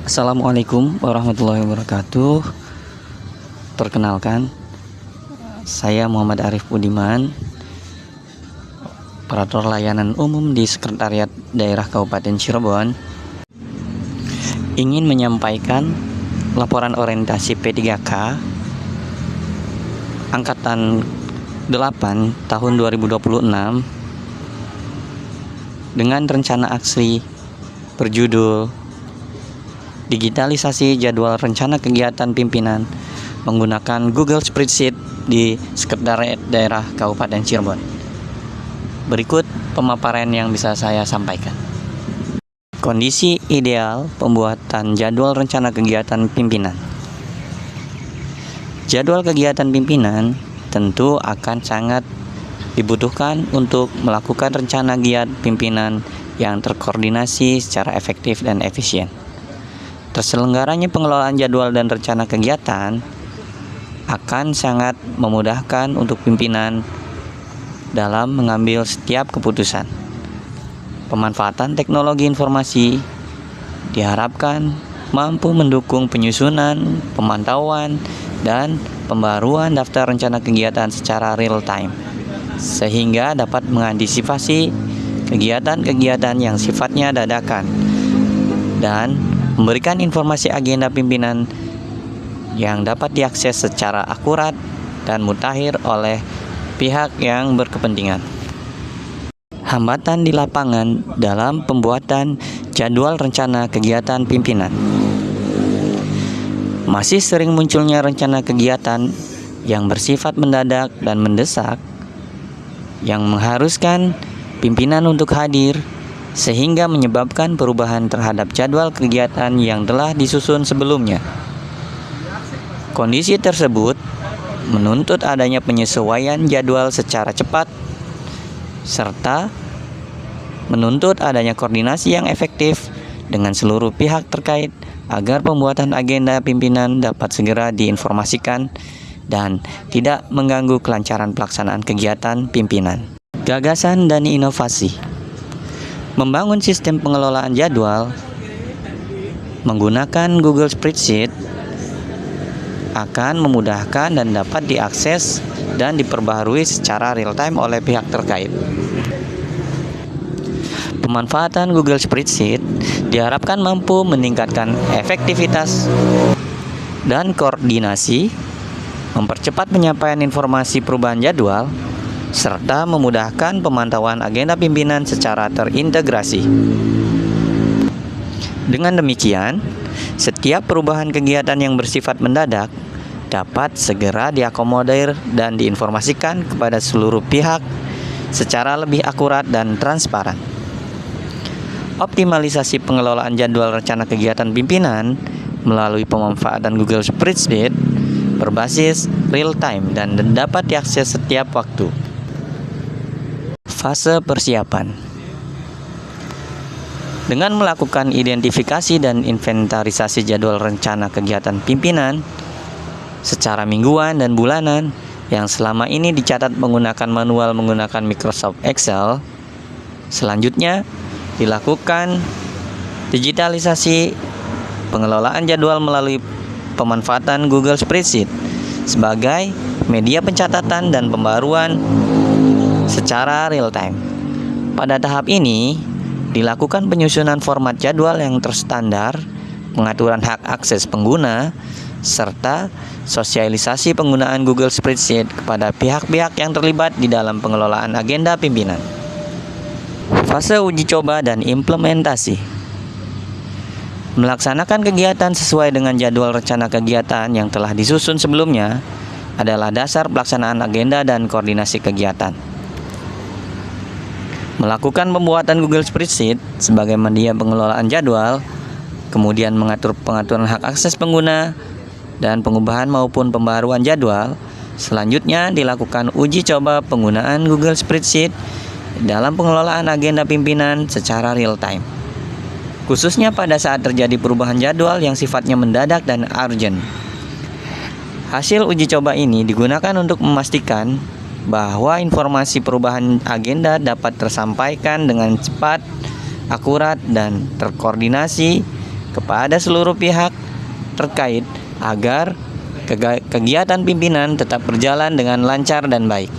Assalamualaikum warahmatullahi wabarakatuh. Perkenalkan, saya Muhammad Arif Budiman, Operator Layanan Umum di Sekretariat Daerah Kabupaten Cirebon, ingin menyampaikan laporan orientasi P3K Angkatan 8 tahun 2026 dengan rencana aksi berjudul Digitalisasi Jadwal Rencana Kegiatan Pimpinan menggunakan Google Spreadsheet di Sekretariat Daerah Kabupaten Cirebon. Berikut pemaparan yang bisa saya sampaikan. Kondisi ideal pembuatan jadwal rencana kegiatan pimpinan. Jadwal kegiatan pimpinan tentu akan sangat dibutuhkan untuk melakukan rencana giat pimpinan yang terkoordinasi secara efektif dan efisien. Terselenggaranya pengelolaan jadwal dan rencana kegiatan akan sangat memudahkan untuk pimpinan dalam mengambil setiap keputusan. Pemanfaatan teknologi informasi diharapkan mampu mendukung penyusunan, pemantauan, dan pembaruan daftar rencana kegiatan secara real time, sehingga dapat mengantisipasi kegiatan-kegiatan yang sifatnya dadakan dan memberikan informasi agenda pimpinan yang dapat diakses secara akurat dan mutakhir oleh pihak yang berkepentingan. Hambatan di lapangan dalam pembuatan jadwal rencana kegiatan pimpinan. Masih sering munculnya rencana kegiatan yang bersifat mendadak dan mendesak yang mengharuskan pimpinan untuk hadir, sehingga menyebabkan perubahan terhadap jadwal kegiatan yang telah disusun sebelumnya. Kondisi tersebut menuntut adanya penyesuaian jadwal secara cepat, serta menuntut adanya koordinasi yang efektif dengan seluruh pihak terkait agar pembuatan agenda pimpinan dapat segera diinformasikan dan tidak mengganggu kelancaran pelaksanaan kegiatan pimpinan. Gagasan dan inovasi. Membangun sistem pengelolaan jadwal menggunakan Google Spreadsheet akan memudahkan dan dapat diakses dan diperbaharui secara real time oleh pihak terkait. Pemanfaatan Google Spreadsheet diharapkan mampu meningkatkan efektivitas dan koordinasi, mempercepat penyampaian informasi perubahan jadwal, serta memudahkan pemantauan agenda pimpinan secara terintegrasi. Dengan demikian, setiap perubahan kegiatan yang bersifat mendadak dapat segera diakomodir dan diinformasikan kepada seluruh pihak secara lebih akurat dan transparan. Optimalisasi pengelolaan jadwal rencana kegiatan pimpinan melalui pemanfaatan Google Spreadsheet berbasis real time dan dapat diakses setiap waktu. Fase persiapan. Dengan melakukan identifikasi dan inventarisasi jadwal rencana kegiatan pimpinan secara mingguan dan bulanan yang selama ini dicatat menggunakan manual menggunakan Microsoft Excel, selanjutnya dilakukan digitalisasi pengelolaan jadwal melalui pemanfaatan Google Spreadsheet sebagai media pencatatan dan pembaruan secara real time. Pada tahap ini, dilakukan penyusunan format jadwal yang terstandar, pengaturan hak akses pengguna, serta sosialisasi penggunaan Google Spreadsheet kepada pihak-pihak yang terlibat di dalam pengelolaan agenda pimpinan. Fase uji coba dan implementasi. Melaksanakan kegiatan sesuai dengan jadwal rencana kegiatan yang telah disusun sebelumnya adalah dasar pelaksanaan agenda dan koordinasi kegiatan. Melakukan pembuatan Google Spreadsheet sebagai media pengelolaan jadwal, kemudian mengatur pengaturan hak akses pengguna dan pengubahan maupun pembaruan jadwal. Selanjutnya dilakukan uji coba penggunaan Google Spreadsheet dalam pengelolaan agenda pimpinan secara real time, khususnya pada saat terjadi perubahan jadwal yang sifatnya mendadak dan urgent. Hasil uji coba ini digunakan untuk memastikan bahwa informasi perubahan agenda dapat tersampaikan dengan cepat, akurat, dan terkoordinasi kepada seluruh pihak terkait agar kegiatan pimpinan tetap berjalan dengan lancar dan baik.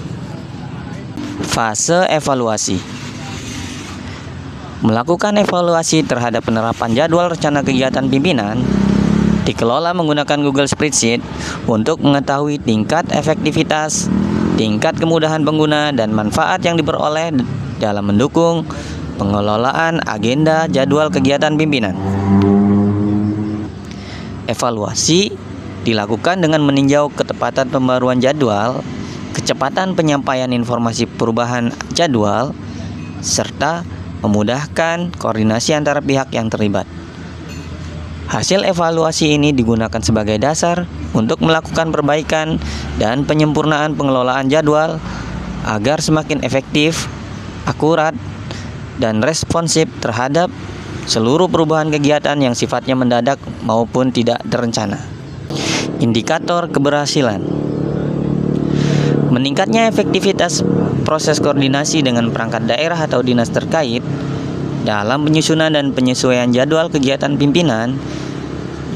Fase evaluasi. Melakukan evaluasi terhadap penerapan jadwal rencana kegiatan pimpinan dikelola menggunakan Google Spreadsheet untuk mengetahui tingkat efektivitas, tingkat kemudahan pengguna, dan manfaat yang diperoleh dalam mendukung pengelolaan agenda jadwal kegiatan pimpinan. Evaluasi dilakukan dengan meninjau ketepatan pembaruan jadwal, kecepatan penyampaian informasi perubahan jadwal, serta memudahkan koordinasi antara pihak yang terlibat. Hasil evaluasi ini digunakan sebagai dasar untuk melakukan perbaikan dan penyempurnaan pengelolaan jadwal agar semakin efektif, akurat, dan responsif terhadap seluruh perubahan kegiatan yang sifatnya mendadak maupun tidak terencana. Indikator keberhasilan. Meningkatnya efektivitas proses koordinasi dengan perangkat daerah atau dinas terkait dalam penyusunan dan penyesuaian jadwal kegiatan pimpinan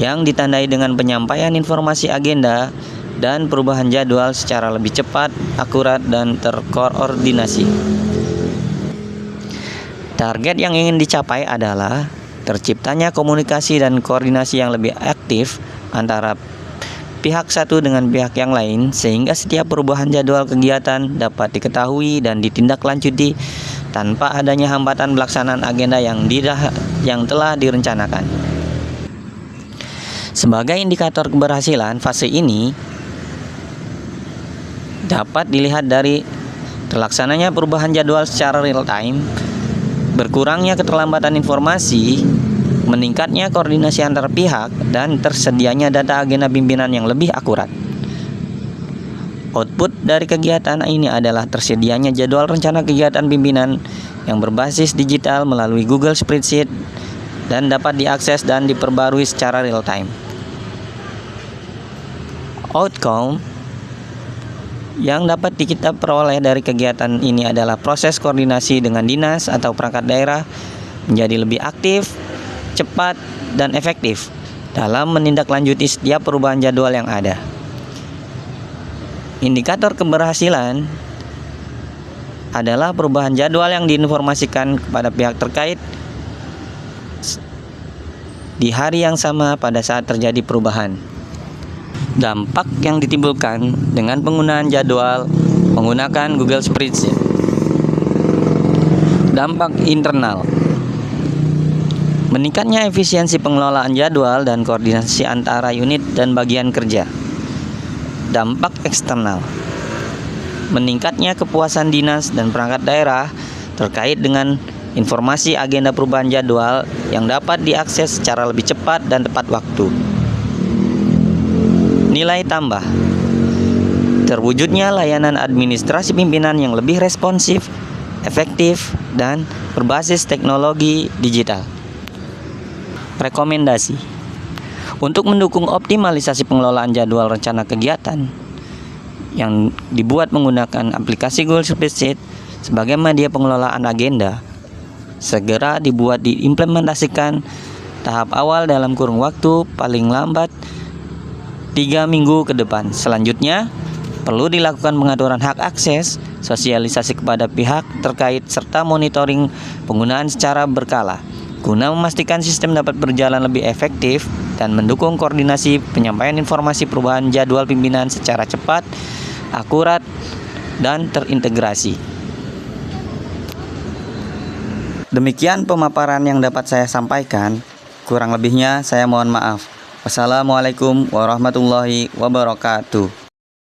yang ditandai dengan penyampaian informasi agenda dan perubahan jadwal secara lebih cepat, akurat, dan terkoordinasi. Target yang ingin dicapai adalah terciptanya komunikasi dan koordinasi yang lebih aktif antara pihak satu dengan pihak yang lain, sehingga setiap perubahan jadwal kegiatan dapat diketahui dan ditindaklanjuti tanpa adanya hambatan pelaksanaan agenda yang telah direncanakan. Sebagai indikator keberhasilan, fase ini dapat dilihat dari terlaksananya perubahan jadwal secara real time, berkurangnya keterlambatan informasi, meningkatnya koordinasi antar pihak, dan tersedianya data agenda pimpinan yang lebih akurat. Output dari kegiatan ini adalah tersedianya jadwal rencana kegiatan pimpinan yang berbasis digital melalui Google Spreadsheet dan dapat diakses dan diperbarui secara real time. Outcome yang dapat kita peroleh dari kegiatan ini adalah proses koordinasi dengan dinas atau perangkat daerah menjadi lebih aktif, cepat, dan efektif dalam menindaklanjuti setiap perubahan jadwal yang ada. Indikator keberhasilan adalah perubahan jadwal yang diinformasikan kepada pihak terkait di hari yang sama pada saat terjadi perubahan. Dampak yang ditimbulkan dengan penggunaan jadwal menggunakan Google Spreadsheet. Dampak internal. Meningkatnya efisiensi pengelolaan jadwal dan koordinasi antara unit dan bagian kerja. Dampak eksternal. Meningkatnya kepuasan dinas dan perangkat daerah terkait dengan informasi agenda perubahan jadwal yang dapat diakses secara lebih cepat dan tepat waktu. Nilai tambah. Terwujudnya layanan administrasi pimpinan yang lebih responsif, efektif, dan berbasis teknologi digital. Rekomendasi. Untuk mendukung optimalisasi pengelolaan jadwal rencana kegiatan yang dibuat menggunakan aplikasi Google Spreadsheet sebagai media pengelolaan agenda, segera diimplementasikan tahap awal dalam kurun waktu paling lambat 3 minggu ke depan. Selanjutnya, perlu dilakukan pengaturan hak akses, sosialisasi kepada pihak terkait, serta monitoring penggunaan secara berkala, guna memastikan sistem dapat berjalan lebih efektif dan mendukung koordinasi penyampaian informasi perubahan jadwal pimpinan secara cepat, akurat, dan terintegrasi. Demikian pemaparan yang dapat saya sampaikan. Kurang lebihnya saya mohon maaf. Wassalamualaikum warahmatullahi wabarakatuh.